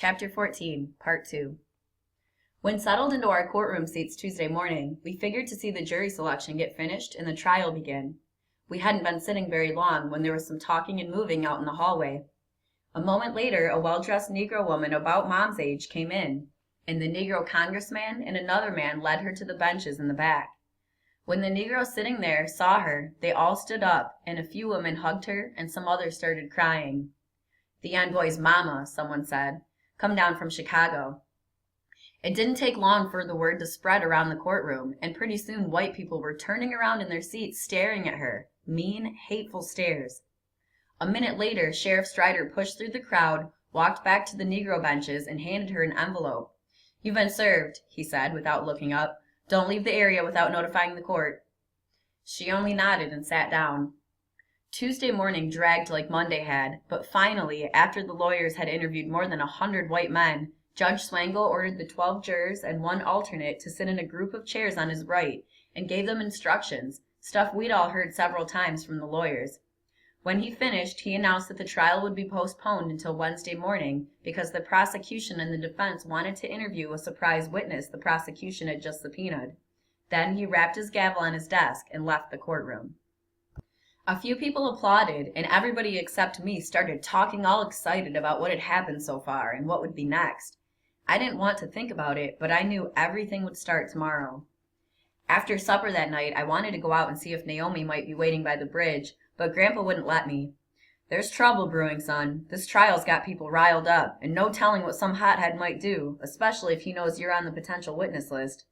Chapter 14, Part 2. When settled into our courtroom seats Tuesday morning, we figured to see the jury selection get finished and the trial begin. We hadn't been sitting very long when there was some talking and moving out in the hallway. A moment later, a well-dressed Negro woman about Mom's age came in, and the Negro congressman and another man led her to the benches in the back. When the Negroes sitting there saw her, they all stood up, and a few women hugged her, and some others started crying. "The envoy's mama," someone said. "Come down from Chicago." It didn't take long for the word to spread around the courtroom, and pretty soon white people were turning around in their seats staring at her. Mean, hateful stares. A minute later, Sheriff Strider pushed through the crowd, walked back to the Negro benches, and handed her an envelope. "You've been served," he said without looking up. "Don't leave the area without notifying the court." She only nodded and sat down. Tuesday morning dragged like Monday had, but finally, after the lawyers had interviewed more than 100 white men, Judge Swangle ordered the 12 jurors and one alternate to sit in a group of chairs on his right and gave them instructions, stuff we'd all heard several times from the lawyers. When he finished, he announced that the trial would be postponed until Wednesday morning because the prosecution and the defense wanted to interview a surprise witness the prosecution had just subpoenaed. Then he rapped his gavel on his desk and left the courtroom. A few people applauded, and everybody except me started talking all excited about what had happened so far and what would be next. I didn't want to think about it, but I knew everything would start tomorrow. After supper that night, I wanted to go out and see if Naomi might be waiting by the bridge, but Grandpa wouldn't let me. "There's trouble brewing, son. This trial's got people riled up, and no telling what some hothead might do, especially if he knows you're on the potential witness list."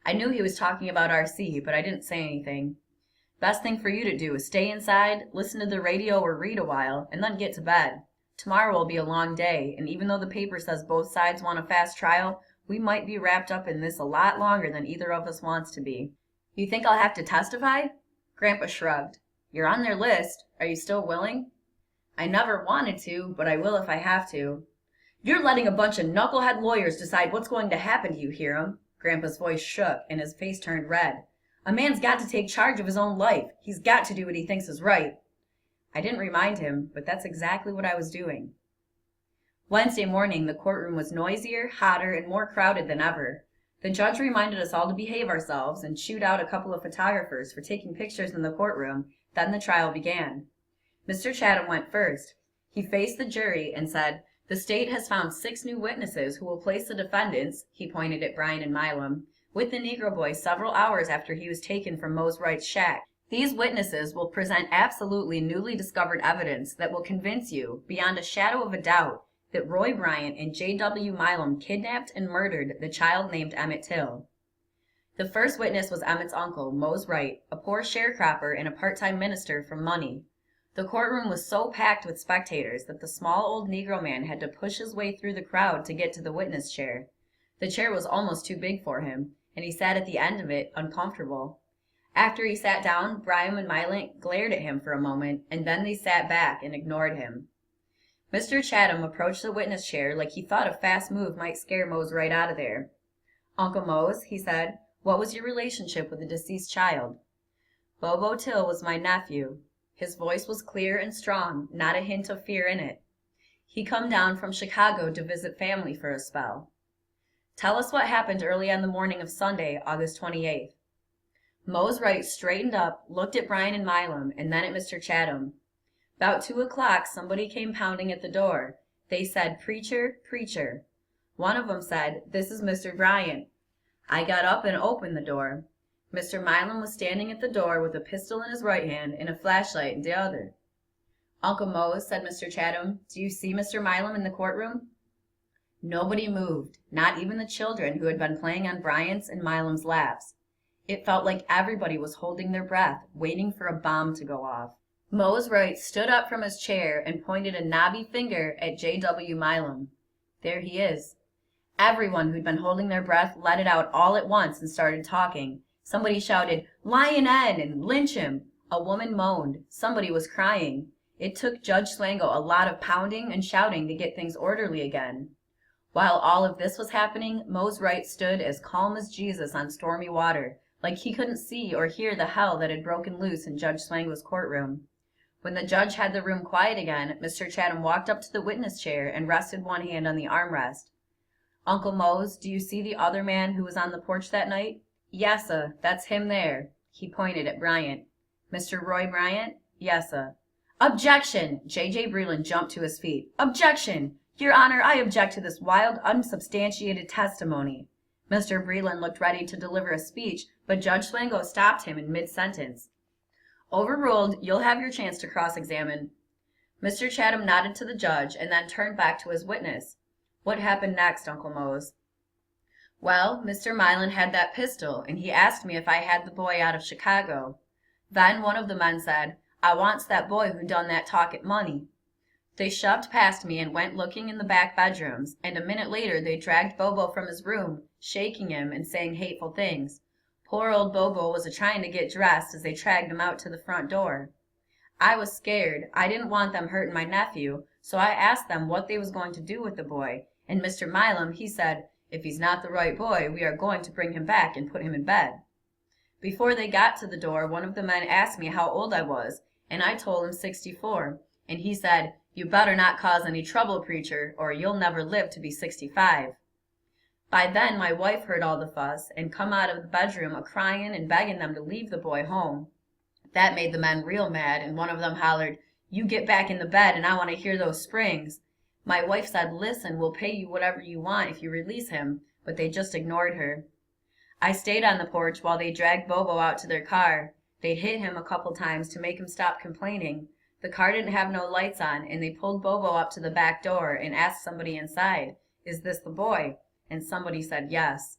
I knew he was talking about RC, but I didn't say anything. "Best thing for you to do is stay inside, listen to the radio or read a while, and then get to bed. Tomorrow will be a long day, and even though the paper says both sides want a fast trial, we might be wrapped up in this a lot longer than either of us wants to be." "You think I'll have to testify?" Grandpa shrugged. "You're on their list. Are you still willing?" "I never wanted to, but I will if I have to." "You're letting a bunch of knucklehead lawyers decide what's going to happen to you, Hiram." Grandpa's voice shook, and his face turned red. "A man's got to take charge of his own life. He's got to do what he thinks is right." I didn't remind him, but that's exactly what I was doing. Wednesday morning, the courtroom was noisier, hotter, and more crowded than ever. The judge reminded us all to behave ourselves and chewed out a couple of photographers for taking pictures in the courtroom. Then the trial began. Mr. Chatham went first. He faced the jury and said, "The state has found 6 new witnesses who will place the defendants," he pointed at Brian and Milam, "with the Negro boy several hours after he was taken from Mose Wright's shack. These witnesses will present absolutely newly discovered evidence that will convince you, beyond a shadow of a doubt, that Roy Bryant and J.W. Milam kidnapped and murdered the child named Emmett Till." The first witness was Emmett's uncle, Mose Wright, a poor sharecropper and a part-time minister from Money. The courtroom was so packed with spectators that the small old Negro man had to push his way through the crowd to get to the witness chair. The chair was almost too big for him, and he sat at the end of it, uncomfortable. After he sat down, Brian and Milam glared at him for a moment, and then they sat back and ignored him. Mr. Chatham approached the witness chair like he thought a fast move might scare Mose right out of there. "Uncle Mose," he said, "what was your relationship with the deceased child?" "Bobo Till was my nephew." His voice was clear and strong, not a hint of fear in it. "He come down from Chicago to visit family for a spell." "Tell us what happened early on the morning of Sunday, August 28th. Mose Wright straightened up, looked at Brian and Milam, and then at Mr. Chatham. "'Bout 2 o'clock, somebody came pounding at the door. They said, 'Preacher, preacher.' One of 'em said, 'This is Mr. Bryant.' I got up and opened the door. Mr. Milam was standing at the door with a pistol in his right hand and a flashlight in the other." "Uncle Mose," said Mr. Chatham, "do you see Mr. Milam in the courtroom?" Nobody moved, not even the children who had been playing on Bryant's and Milam's laps. It felt like everybody was holding their breath, waiting for a bomb to go off. Mose Wright stood up from his chair and pointed a knobby finger at J.W. Milam. "There he is." Everyone who'd been holding their breath let it out all at once and started talking. Somebody shouted, "Lion N!" and "Lynch him!" A woman moaned. Somebody was crying. It took Judge Swangle a lot of pounding and shouting to get things orderly again. While all of this was happening, Mose Wright stood as calm as Jesus on stormy water, like he couldn't see or hear the hell that had broken loose in Judge Swangle's courtroom. When the judge had the room quiet again, Mr. Chatham walked up to the witness chair and rested one hand on the armrest. Uncle Mose, do you see the other man who was on the porch that night? Yes'm, that's him there. He pointed at Bryant. Mr. Roy Bryant? Yes'm. Objection! J.J. Breland jumped to his feet. Objection! Your Honor, I object to this wild, unsubstantiated testimony. Mr. Breland looked ready to deliver a speech, but Judge Swango stopped him in mid-sentence. Overruled. You'll have your chance to cross-examine. Mr. Chatham nodded to the judge and then turned back to his witness. What happened next, Uncle Mose? Well, Mr. Milan had that pistol, and he asked me if I had the boy out of Chicago. Then one of the men said, I wants that boy who done that talk at money. They shoved past me and went looking in the back bedrooms, and a minute later they dragged Bobo from his room, shaking him and saying hateful things. Poor old Bobo was a-trying to get dressed as they dragged him out to the front door. I was scared. I didn't want them hurting my nephew, so I asked them what they was going to do with the boy, and Mr. Milam, he said, if he's not the right boy, we are going to bring him back and put him in bed. Before they got to the door, one of the men asked me how old I was, and I told him 64, and he said, you better not cause any trouble, preacher, or you'll never live to be 65. By then my wife heard all the fuss and come out of the bedroom a-crying and begging them to leave the boy home. That made the men real mad, and one of them hollered, you get back in the bed and I want to hear those springs. My wife said, listen, we'll pay you whatever you want if you release him, but they just ignored her. I stayed on the porch while they dragged Bobo out to their car. They'd hit him a couple times to make him stop complaining. The car didn't have no lights on, and they pulled Bobo up to the back door and asked somebody inside, is this the boy? And somebody said yes.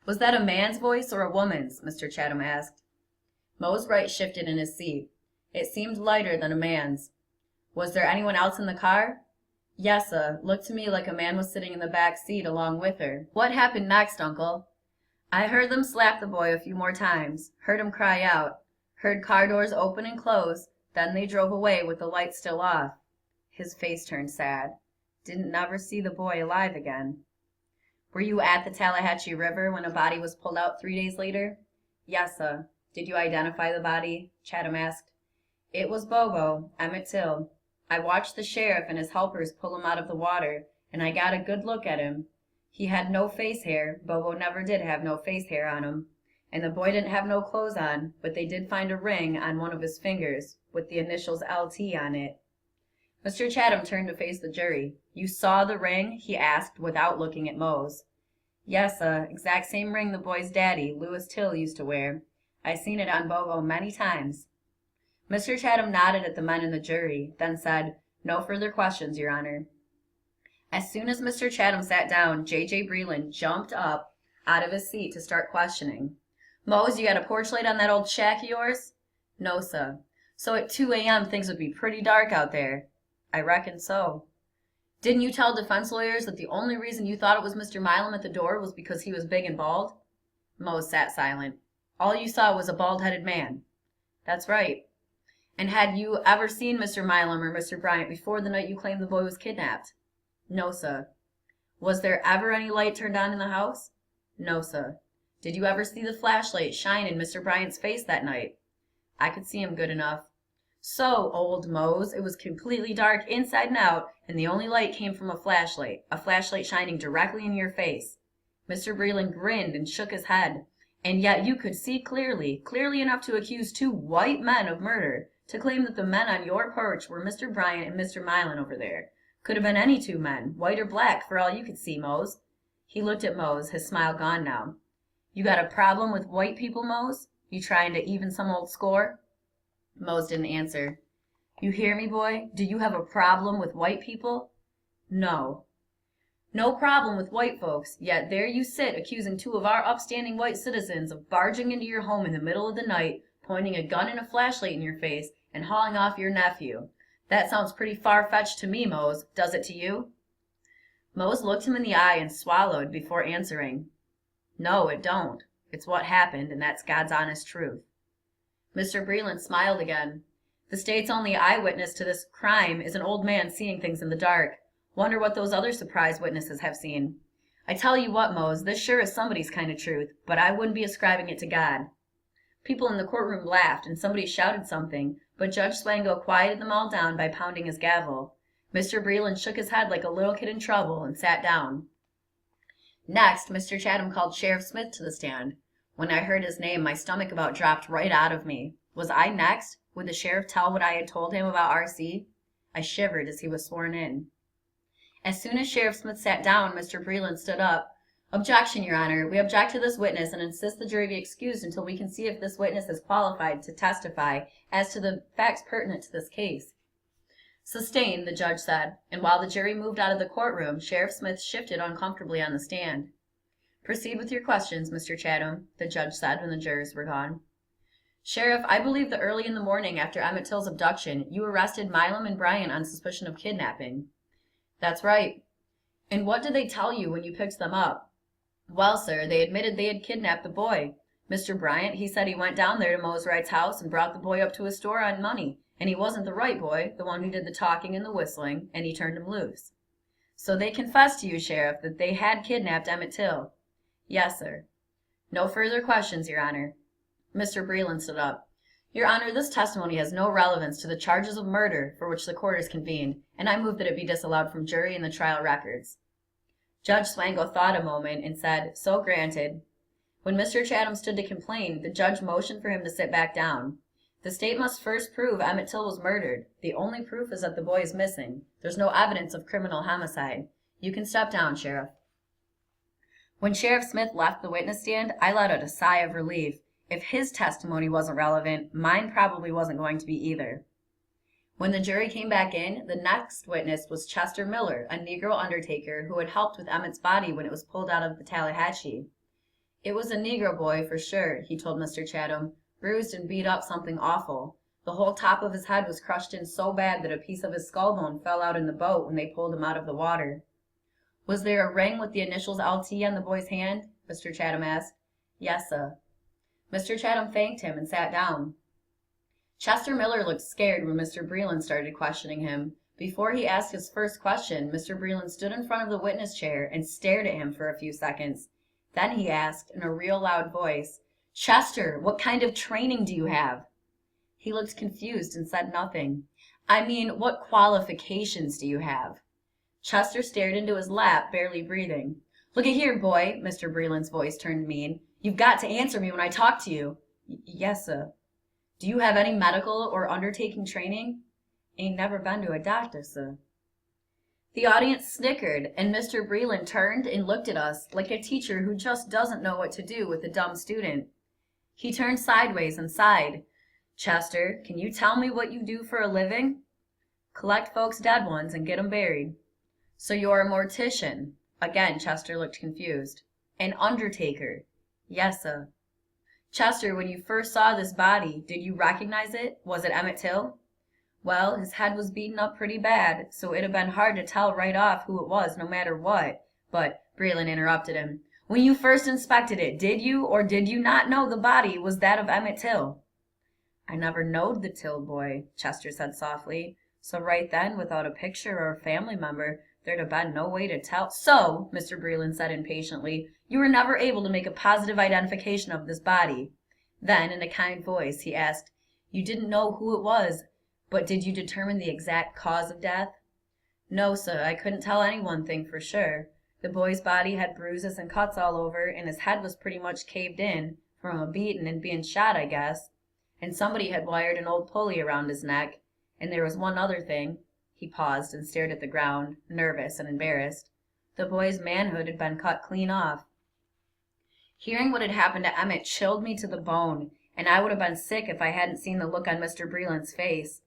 Was that a man's voice or a woman's? Mr. Chatham asked. Mose Wright shifted in his seat. It seemed lighter than a man's. Was there anyone else in the car? Yes'm, looked to me like a man was sitting in the back seat along with her. What happened next, Uncle? I heard them slap the boy a few more times, heard him cry out, heard car doors open and close, then they drove away with the lights still off. His face turned sad. Didn't never see the boy alive again. Were you at the Tallahatchie River when a body was pulled out 3 days later? Yes'm. Did you identify the body? Chatham asked. It was Bobo, Emmett Till. I watched the sheriff and his helpers pull him out of the water, and I got a good look at him. He had no face hair. Bobo never did have no face hair on him. And the boy didn't have no clothes on, but they did find a ring on one of his fingers with the initials LT on it. Mr. Chatham turned to face the jury. You saw the ring? He asked without looking at Mose. Yes'm, exact same ring the boy's daddy, Louis Till, used to wear. I seen it on Bobo many times. Mr. Chatham nodded at the men in the jury, then said, no further questions, Your Honor. As soon as Mr. Chatham sat down, J.J. Breland jumped up out of his seat to start questioning. Mose, you got a porch light on that old shack of yours? No, sir. So at 2 a.m. things would be pretty dark out there. I reckon so. Didn't you tell defense lawyers that the only reason you thought it was Mr. Milam at the door was because he was big and bald? Mose sat silent. All you saw was a bald-headed man. That's right. And had you ever seen Mr. Milam or Mr. Bryant before the night you claimed the boy was kidnapped? No, sir. Was there ever any light turned on in the house? No, sir. Did you ever see the flashlight shine in Mr. Bryant's face that night? I could see him good enough. So, old Mose, it was completely dark inside and out, and the only light came from a flashlight shining directly in your face. Mr. Breland grinned and shook his head. And yet you could see clearly enough to accuse 2 white men of murder, to claim that the men on your porch were Mr. Bryant and Mr. Milan over there. Could have been any 2 men, white or black, for all you could see, Mose. He looked at Mose, his smile gone now. You got a problem with white people, Mose? You trying to even some old score? Mose didn't answer. You hear me, boy? Do you have a problem with white people? No. No problem with white folks, yet there you sit accusing 2 of our upstanding white citizens of barging into your home in the middle of the night, pointing a gun and a flashlight in your face, and hauling off your nephew. That sounds pretty far-fetched to me, Mose. Does it to you? Mose looked him in the eye and swallowed before answering. No, it don't. It's what happened, and that's God's honest truth. Mr. Breland smiled again. The state's only eyewitness to this crime is an old man seeing things in the dark. Wonder what those other surprise witnesses have seen. I tell you what, Mose, this sure is somebody's kind of truth, but I wouldn't be ascribing it to God. People in the courtroom laughed, and somebody shouted something, but Judge Swango quieted them all down by pounding his gavel. Mr. Breland shook his head like a little kid in trouble and sat down. Next, Mr. Chatham called Sheriff Smith to the stand. When I heard his name, my stomach about dropped right out of me. Was I next? Would the sheriff tell what I had told him about R.C.? I shivered as he was sworn in. As soon as Sheriff Smith sat down, Mr. Breland stood up. Objection, Your Honor. We object to this witness and insist the jury be excused until we can see if this witness is qualified to testify as to the facts pertinent to this case. Sustained, the judge said, and while the jury moved out of the courtroom, Sheriff Smith shifted uncomfortably on the stand. Proceed with your questions, Mr. Chatham, the judge said when the jurors were gone. Sheriff, I believe that early in the morning after Emmett Till's abduction, you arrested Milam and Bryant on suspicion of kidnapping. That's right. And what did they tell you when you picked them up? Well, sir, they admitted they had kidnapped the boy. Mr. Bryant, he said he went down there to Mose Wright's house and brought the boy up to his store on money, and he wasn't the Wright boy, the one who did the talking and the whistling, and he turned him loose. So they confessed to you, Sheriff, that they had kidnapped Emmett Till? Yes, sir. No further questions, Your Honor. Mr. Breland stood up. Your Honor, this testimony has no relevance to the charges of murder for which the court is convened, and I move that it be disallowed from jury and the trial records. Judge Swango thought a moment and said, So granted. When Mr. Chatham stood to complain, the judge motioned for him to sit back down. The state must first prove Emmett Till was murdered. The only proof is that the boy is missing. There's no evidence of criminal homicide. You can step down, Sheriff. When Sheriff Smith left the witness stand, I let out a sigh of relief. If his testimony wasn't relevant, mine probably wasn't going to be either. When the jury came back in, the next witness was Chester Miller, a Negro undertaker who had helped with Emmett's body when it was pulled out of the Tallahatchie. It was a Negro boy for sure, he told Mr. Chatham, bruised and beat up something awful. The whole top of his head was crushed in so bad that a piece of his skull bone fell out in the boat when they pulled him out of the water. Was there a ring with the initials LT on the boy's hand? Mr. Chatham asked. Yes, sir. Mr. Chatham thanked him and sat down. Chester Miller looked scared when Mr. Breland started questioning him. Before he asked his first question, Mr. Breland stood in front of the witness chair and stared at him for a few seconds. Then he asked, in a real loud voice, Chester, what kind of training do you have? He looked confused and said nothing. I mean, what qualifications do you have? Chester stared into his lap, barely breathing. Look at here, boy, Mr. Breland's voice turned mean. You've got to answer me when I talk to you. Yes, sir. Do you have any medical or undertaking training? Ain't never been to a doctor, sir. The audience snickered, and Mr. Breland turned and looked at us like a teacher who just doesn't know what to do with a dumb student. He turned sideways and sighed. Chester, can you tell me what you do for a living? Collect folks' dead ones and get 'em buried. So you're a mortician? Again, Chester looked confused. An undertaker? Yes, sir. Chester, when you first saw this body, did you recognize it? Was it Emmett Till? Well, his head was beaten up pretty bad, so it'd have been hard to tell right off who it was, no matter what. But Breland interrupted him. When you first inspected it, did you or did you not know the body was that of Emmett Till? I never knowed the Till boy, Chester said softly. So right then, without a picture or a family member, there'd have been no way to tell. So, Mr. Breland said impatiently, you were never able to make a positive identification of this body. Then, in a kind voice, he asked, you didn't know who it was, but did you determine the exact cause of death? No, sir, I couldn't tell any one thing for sure. The boy's body had bruises and cuts all over, and his head was pretty much caved in, from a beating and being shot, I guess. And somebody had wired an old pulley around his neck. And there was one other thing. He paused and stared at the ground, nervous and embarrassed. The boy's manhood had been cut clean off. Hearing what had happened to Emmett chilled me to the bone, and I would have been sick if I hadn't seen the look on Mr. Breland's face.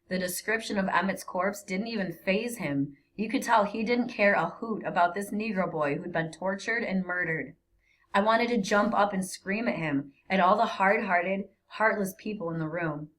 The description of Emmett's corpse didn't even faze him. You could tell he didn't care a hoot about this Negro boy who'd been tortured and murdered. I wanted to jump up and scream at him, at all the hard-hearted, heartless people in the room.